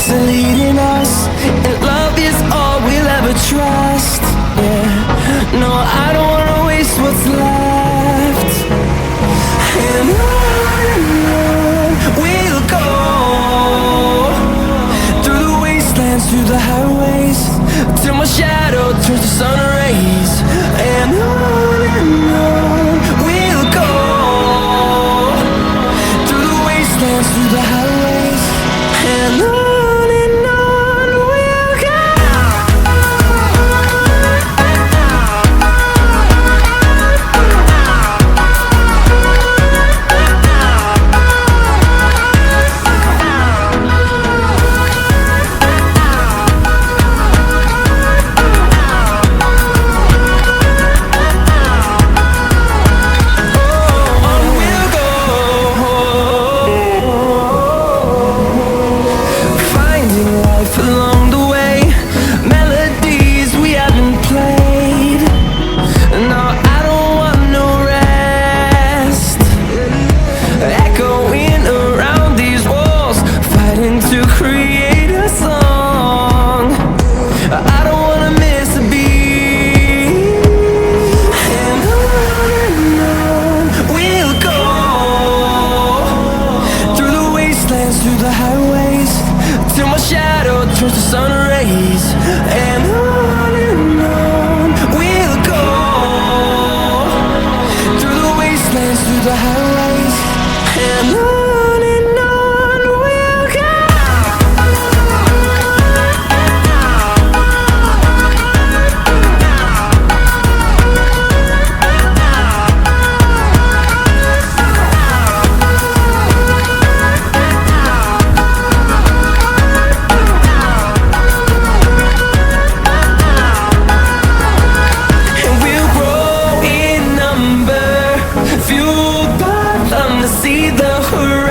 voice leading us, and love is all we'll ever trust. Yeah, no, I don't wanna waste what's left. And on we'll go, through the wastelands, through the highways, till my shadow turns to sun rays. And on we'll go, through the wastelands, through the highways, and on we'll go. Along the way, melodies we haven't played. No, I don't want no rest. Echoing around these walls, fighting to create a song. I don't wanna miss a beat. And on we'll go, through the wastelands, through the highways, till my shadow turns to sun rays. And on we'll go, through the wastelands, through the highways, and on we'll go. Fueled by them to see the horizon.